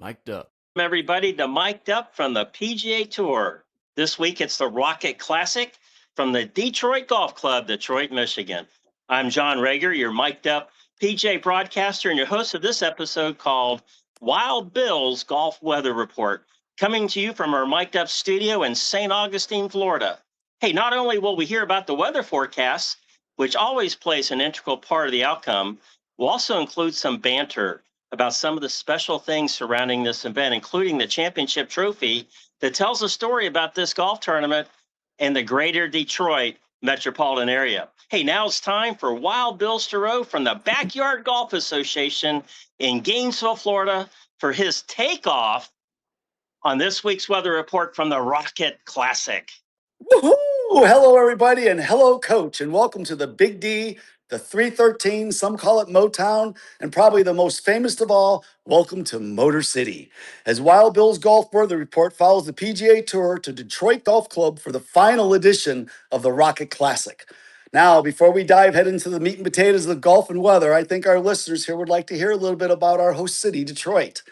Mic'd up. Everybody to Mic'd Up from the PGA Tour. This week it's the Rocket Classic from the Detroit Golf Club, Detroit, Michigan. I'm John Rager, your Mic'd Up PGA broadcaster and your host of this episode called WildBill's Golf Weather Report, coming to you from our Mic'd Up studio in St. Augustine, Florida. Hey, not only will we hear about the weather forecasts, which always plays an integral part of the outcome, we'll also include some banter about some of the special things surrounding this event, including the championship trophy that tells a story about this golf tournament and the greater Detroit metropolitan area. Hey, now it's time for Wild Bill Stereau from the Backyard Golf Association in Gainesville, Florida, for his takeoff on this week's weather report from the Rocket Classic. Woohoo! Hello, everybody, and hello, Coach, and welcome to the Big D, the 313, some call it Motown, and probably the most famous of all, welcome to Motor City. As Wild Bill's Golf Weather Report follows the PGA Tour to Detroit Golf Club for the final edition of the Rocket Classic. Now, before we dive head into the meat and potatoes of golf and weather, I think our listeners here would like to hear a little bit about our host city, Detroit.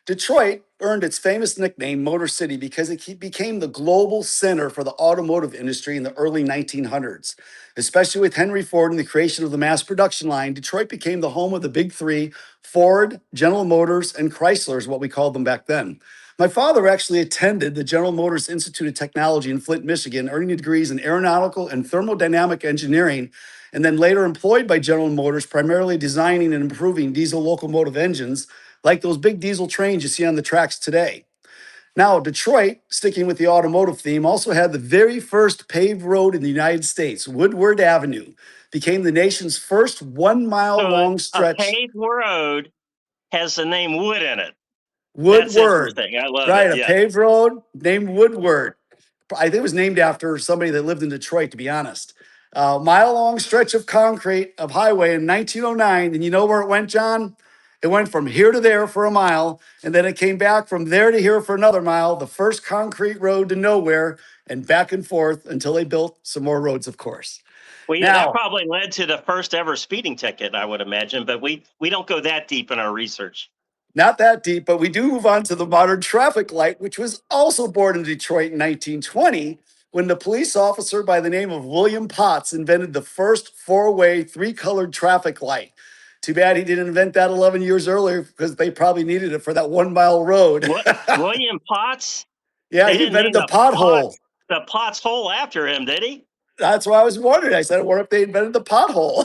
Detroit earned its famous nickname, Motor City, because it became the global center for the automotive industry in the early 1900s. Especially with Henry Ford and the creation of the mass production line, Detroit became the home of the big three: Ford, General Motors, and Chrysler is what we called them back then. My father actually attended the General Motors Institute of Technology in Flint, Michigan, earning degrees in aeronautical and thermodynamic engineering, and then later employed by General Motors, primarily designing and improving diesel locomotive engines, like those big diesel trains you see on the tracks today. Now, Detroit, sticking with the automotive theme, also had the very first paved road in the United States. Woodward Avenue became the nation's first 1 mile long stretch. A paved road has the name Wood in it. Woodward. That's interesting. I love right, it. a paved road named Woodward. I think it was named after somebody that lived in Detroit, to be honest. Mile-long stretch of concrete of highway in 1909, and you know where it went, John? It went from here to there for a mile, and then it came back from there to here for another mile, the first concrete road to nowhere, and back and forth until they built some more roads, of course. Well, yeah, that probably led to the first ever speeding ticket, I would imagine, but we don't go that deep in our research. Not that deep, but we do move on to the modern traffic light, which was also born in Detroit in 1920, when the police officer by the name of William Potts invented the first four-way, three-colored traffic light. Too bad he didn't invent that 11 years earlier, because they probably needed it for that 1 mile road. William Potts? Yeah, he invented the pothole. The Potts hole after him, did he? That's why I was wondering. I said, what if they invented the pothole?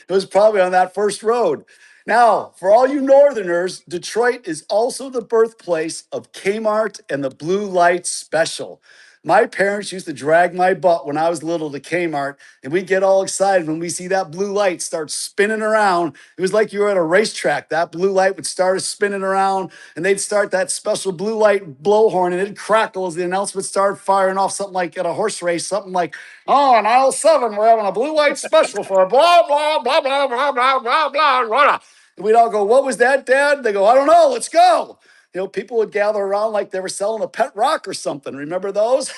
It was probably on that first road. Now, for all you Northerners, Detroit is also the birthplace of Kmart and the Blue Light Special. My parents used to drag my butt when I was little to Kmart, and we'd get all excited when we see that blue light start spinning around. It was like you were at a racetrack. That blue light would start spinning around, and they'd start that special blue light blowhorn, and it'd crackle as the announcement started firing off, something like at a horse race, something like, oh, on aisle 7, we're having a blue light special for blah, blah, blah, blah, blah, blah, blah, blah, blah. And we'd all go, what was that, Dad? They go, I don't know, let's go. You know, people would gather around like they were selling a pet rock or something. Remember those?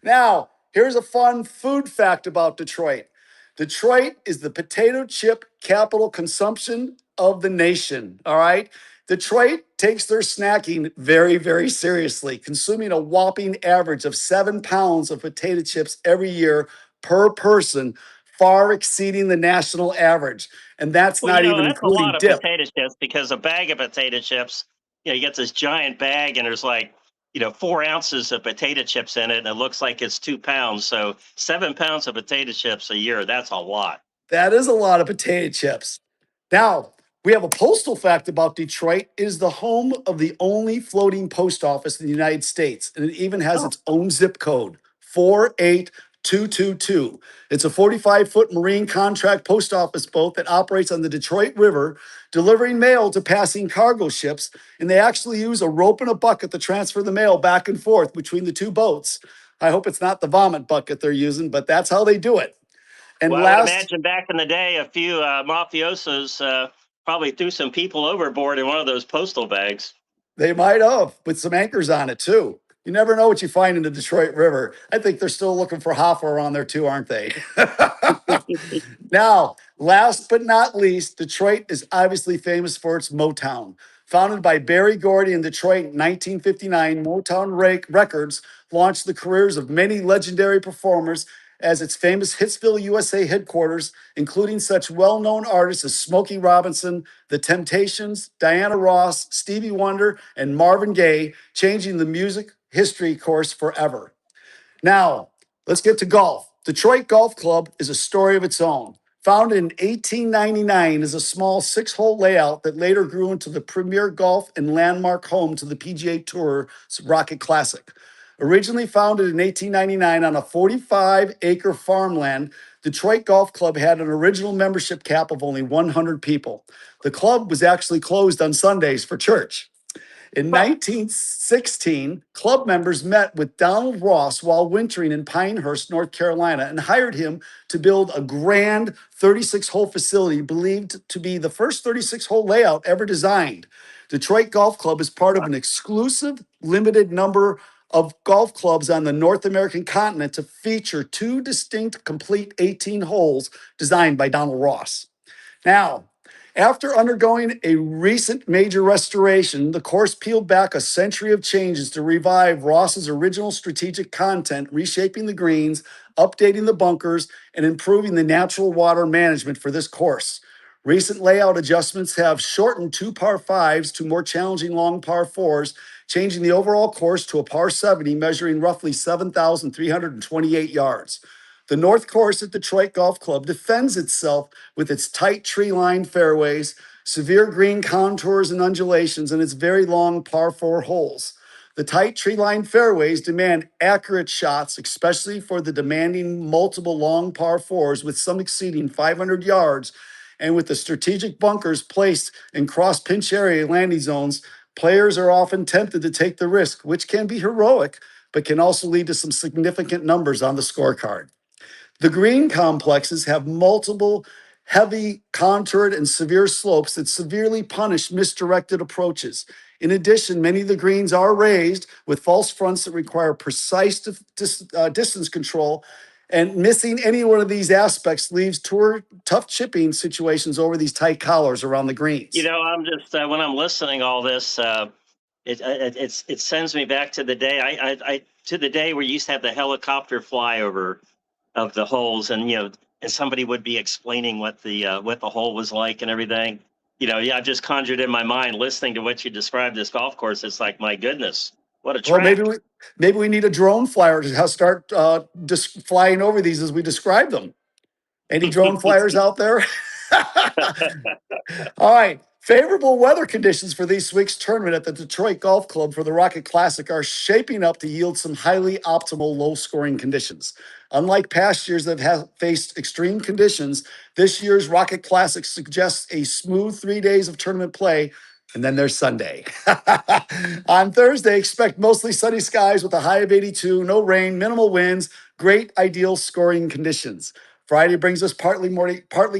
Now, here's a fun food fact about Detroit. Detroit is the potato chip capital consumption of the nation, all right? Detroit takes their snacking very, very seriously, consuming a whopping average of 7 pounds of potato chips every year per person, far exceeding the national average. And that's not even including dip. That's a lot of potato chips, because a bag of potato chips, you get this giant bag and there's 4 ounces of potato chips in it, and it looks like it's 2 pounds. So 7 pounds of potato chips a year, that's a lot. That is a lot of potato chips. Now, we have a postal fact about Detroit. It is the home of the only floating post office in the United States, and it even has its own zip code, 48222. It's a 45-foot marine contract post office boat that operates on the Detroit River, delivering mail to passing cargo ships, and they actually use a rope and a bucket to transfer the mail back and forth between the two boats. I hope it's not the vomit bucket they're using, but that's how they do it. And I would imagine back in the day, a few mafiosos probably threw some people overboard in one of those postal bags. They might have, with some anchors on it, too. You never know what you find in the Detroit River. I think they're still looking for Hoffa around there, too, aren't they? Now, last but not least, Detroit is obviously famous for its Motown. Founded by Berry Gordy in Detroit in 1959, Records launched the careers of many legendary performers as its famous Hitsville, USA headquarters, including such well-known artists as Smokey Robinson, The Temptations, Diana Ross, Stevie Wonder, and Marvin Gaye, changing the music history course forever. Now, let's get to golf. Detroit Golf Club is a story of its own. Founded in 1899 as a small six-hole layout that later grew into the premier golf and landmark home to the PGA Tour's Rocket Classic. Originally founded in 1899 on a 45-acre farmland, Detroit Golf Club had an original membership cap of only 100 people. The club was actually closed on Sundays for church. In 1916, club members met with Donald Ross while wintering in Pinehurst, North Carolina, and hired him to build a grand 36-hole facility believed to be the first 36-hole layout ever designed. Detroit Golf Club is part of an exclusive, limited number of golf clubs on the North American continent to feature two distinct, complete 18 holes designed by Donald Ross. Now, after undergoing a recent major restoration, the course peeled back a century of changes to revive Ross's original strategic content, reshaping the greens, updating the bunkers, and improving the natural water management for this course. Recent layout adjustments have shortened two par fives to more challenging long par fours, changing the overall course to a par 70, measuring roughly 7,328 yards. The North Course at Detroit Golf Club defends itself with its tight tree-lined fairways, severe green contours and undulations, and its very long par 4 holes. The tight tree-lined fairways demand accurate shots, especially for the demanding multiple long par 4s, with some exceeding 500 yards, and with the strategic bunkers placed in cross-pinch area landing zones, players are often tempted to take the risk, which can be heroic, but can also lead to some significant numbers on the scorecard. The green complexes have multiple heavy, contoured, and severe slopes that severely punish misdirected approaches. In addition, many of the greens are raised with false fronts that require precise distance control, and missing any one of these aspects leaves tough chipping situations over these tight collars around the greens. I'm just when I'm listening all this, it sends me back to the day where you used to have the helicopter flyover of the holes, and and somebody would be explaining what the hole was like and everything. I've just conjured in my mind listening to what you described this golf course. It's like, my goodness, what a track. Well, maybe we need a drone flyer to start just flying over these as we describe them. Any drone flyers out there? All right. Favorable weather conditions for this week's tournament at the Detroit Golf Club for the Rocket Classic are shaping up to yield some highly optimal low-scoring conditions. Unlike past years that have faced extreme conditions, this year's Rocket Classic suggests a smooth 3 days of tournament play, and then there's Sunday. On Thursday, expect mostly sunny skies with a high of 82, no rain, minimal winds, great ideal scoring conditions. Friday brings us partly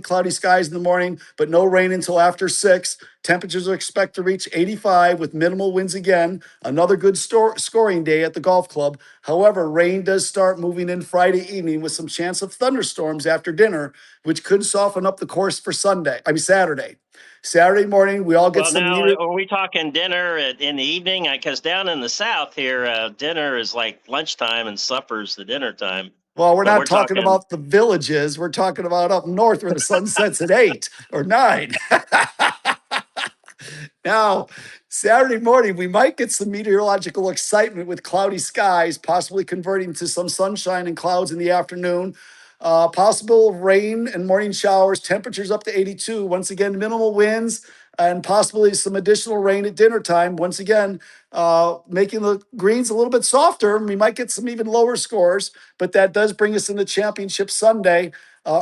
cloudy skies in the morning, but no rain until after 6. Temperatures are expected to reach 85 with minimal winds again. Another good scoring day at the golf club. However, rain does start moving in Friday evening with some chance of thunderstorms after dinner, which could soften up the course for Saturday. Saturday morning, we all get Are we talking dinner in the evening? Because down in the South here, dinner is like lunchtime and supper's the dinner time. Well, we're not talking about the villages. We're talking about up north where the sun sets at 8 or 9. Now, Saturday morning, we might get some meteorological excitement with cloudy skies, possibly converting to some sunshine and clouds in the afternoon. Possible rain and morning showers, temperatures up to 82. Once again, minimal winds and possibly some additional rain at dinner time. Once again, making the greens a little bit softer. We might get some even lower scores, but that does bring us into Championship Sunday.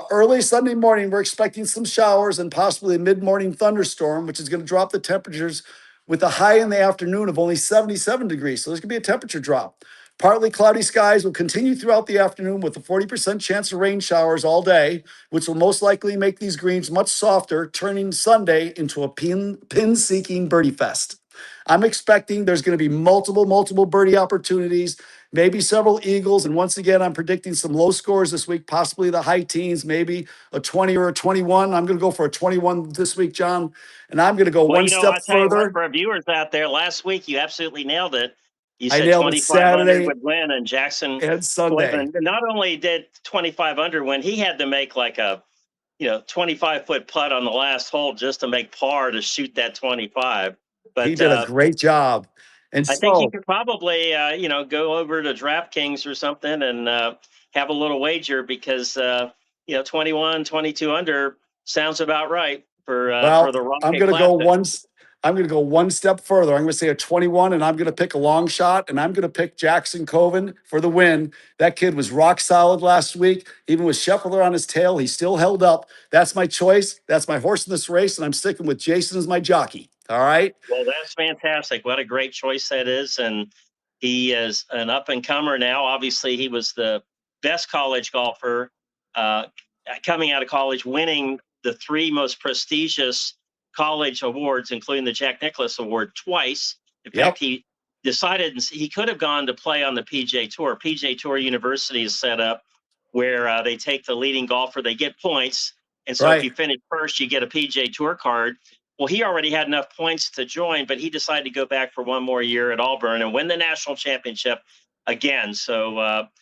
Early Sunday morning, we're expecting some showers and possibly a mid-morning thunderstorm, which is going to drop the temperatures with a high in the afternoon of only 77 degrees. So there's going to be a temperature drop. Partly cloudy skies will continue throughout the afternoon with a 40% chance of rain showers all day, which will most likely make these greens much softer, turning Sunday into a pin-seeking birdie fest. I'm expecting there's going to be multiple birdie opportunities, maybe several eagles. And once again, I'm predicting some low scores this week, possibly the high teens, maybe a 20 or a 21. I'm going to go for a 21 this week, John. And I'm going to go Well, one step I tell you what, further. for our viewers out there, last week you absolutely nailed it. You I said nailed it 2,500 Saturday would win, and Jackson and Sunday. not only did 2,500 win, he had to make like a 25-foot putt on the last hole just to make par to shoot that 25. He But did a great job. And I think you so, could probably, go over to DraftKings or something and have a little wager because, 21, 22 under sounds about right for well, the I'm Rocket going to go Classic. one. I'm going to go one step further. I'm going to say a 21, and I'm going to pick a long shot, and I'm going to pick Jackson Coven for the win. That kid was rock solid last week. Even with Scheffler on his tail, he still held up. That's my choice. That's my horse in this race, and I'm sticking with Jason as my jockey. All right. Well, that's fantastic. What a great choice that is. And he is an up and comer now. Obviously, he was the best college golfer uh, coming out of college, winning the three most prestigious college awards, including the Jack Nicklaus Award twice. In fact, Yep. he decided he could have gone to play on the PGA Tour. PGA Tour University is set up where they take the leading golfer, they get points. And so if Right. you finish first, you get a PGA Tour card. Well, he already had enough points to join, but he decided to go back for one more year at Auburn and win the national championship again. So,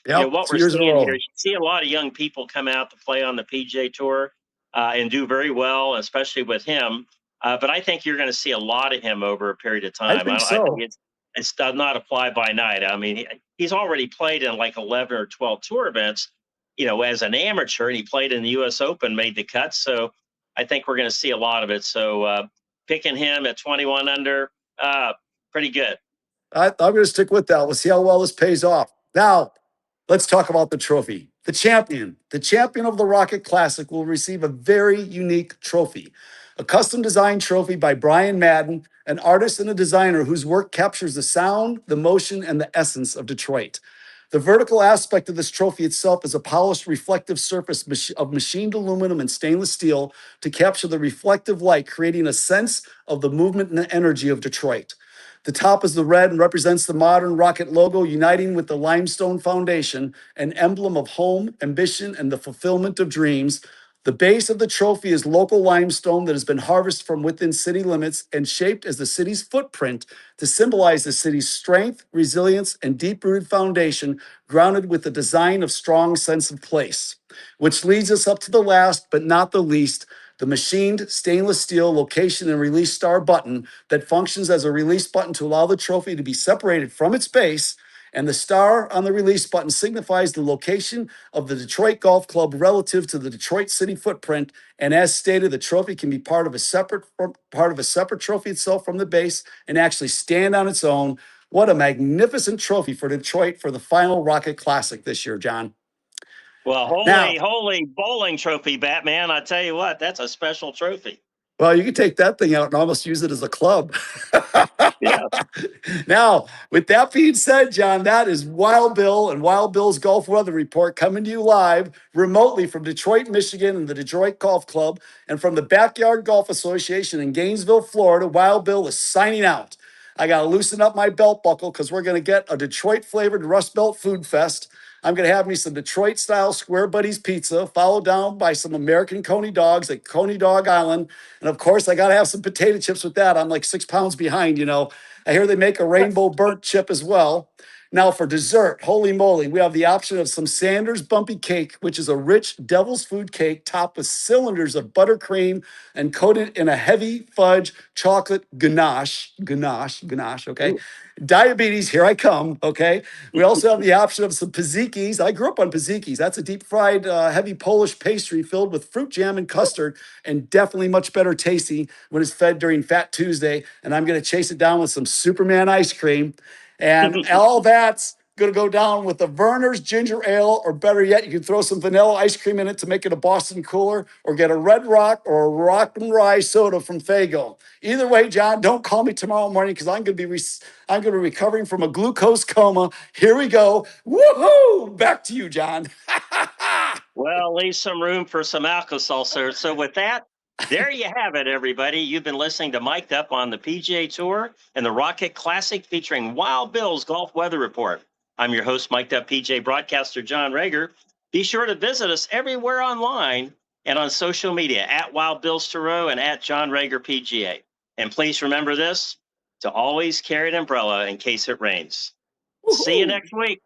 Yep. what we're 2 years in a seeing here, row. you see a lot of young people come out to play on the PGA Tour and do very well, especially with him. But I think you're going to see a lot of him over a period of I time. think I think so. it's not a fly by night. I mean, he's already played in like 11 or 12 tour events, as an amateur, and he played in the U.S. Open, made the cut. So I think we're going to see a lot of it. So picking him at 21 under, pretty good. I'm going to stick with that. We'll see how well this pays off. Now, let's talk about the trophy. The champion of the Rocket Classic will receive a very unique trophy, a custom designed trophy by Brian Madden, an artist and a designer whose work captures the sound, the motion, and the essence of Detroit. The vertical aspect of this trophy itself is a polished reflective surface of machined aluminum and stainless steel to capture the reflective light, creating a sense of the movement and the energy of Detroit. The top is the red and represents the modern rocket logo uniting with the limestone foundation, an emblem of home, ambition, and the fulfillment of dreams. The base of the trophy is local limestone that has been harvested from within city limits and shaped as the city's footprint to symbolize the city's strength, resilience, and deep-rooted foundation, grounded with a design of strong sense of place. Which leads us up to the last, but not the least, the machined stainless steel location and release star button that functions as a release button to allow the trophy to be separated from its base. And the star on the release button signifies the location of the Detroit Golf Club relative to the Detroit City footprint. And as stated, the trophy can be part of a separate trophy itself from the base and actually stand on its own. What a magnificent trophy for Detroit for the final Rocket Classic this year, John. Well, Now, holy bowling trophy, Batman. I tell you what, that's a special trophy. well, you can take that thing out and almost use it as a club. Yeah. Now, with that being said, John, that is Wild Bill and Wild Bill's Golf Weather Report coming to you live remotely from Detroit, Michigan, and the Detroit Golf Club, and from the Backyard Golf Association in Gainesville, Florida. Wild Bill is signing out. I got to loosen up my belt buckle because we're going to get a Detroit flavored Rust Belt Food Fest. I'm going to have me some Detroit style Square Buddies pizza, followed down by some American Coney dogs at Coney Dog Island. And of course, I got to have some potato chips with that. I'm like 6 pounds behind. I hear they make a rainbow burnt chip as well. Now, for dessert, holy moly, we have the option of some Sanders Bumpy Cake, which is a rich devil's food cake topped with cylinders of buttercream and coated in a heavy fudge chocolate ganache. Ganache, okay? Ooh. Diabetes, here I come, okay? We also have the option of some pazikis. I grew up on pazikis. That's a deep fried, heavy Polish pastry filled with fruit jam and custard, and definitely much better tasty when it's fed during Fat Tuesday. And I'm going to chase it down with some Superman ice cream. And all that's going to go down with the Verner's ginger ale, or better yet, you can throw some vanilla ice cream in it to make it a Boston cooler, or get a Red Rock or a Rock and Rye soda from Fago. Either way, John, don't call me tomorrow morning because I'm going to be recovering from a glucose coma. Here we go. Woohoo! Back to you, John. Well, leave some room for some Alka-Seltzer. So with that, There you have it, everybody. You've been listening to Mic'd Up on the PGA Tour and the Rocket Classic featuring Wild Bill's Golf Weather Report. I'm your host, Mic'd Up PJ broadcaster John Rager. Be sure to visit us everywhere online and on social media at Wild Bill's Tour and at John Rager PGA. And please remember this, to always carry an umbrella in case it rains. See you Woohoo! next week.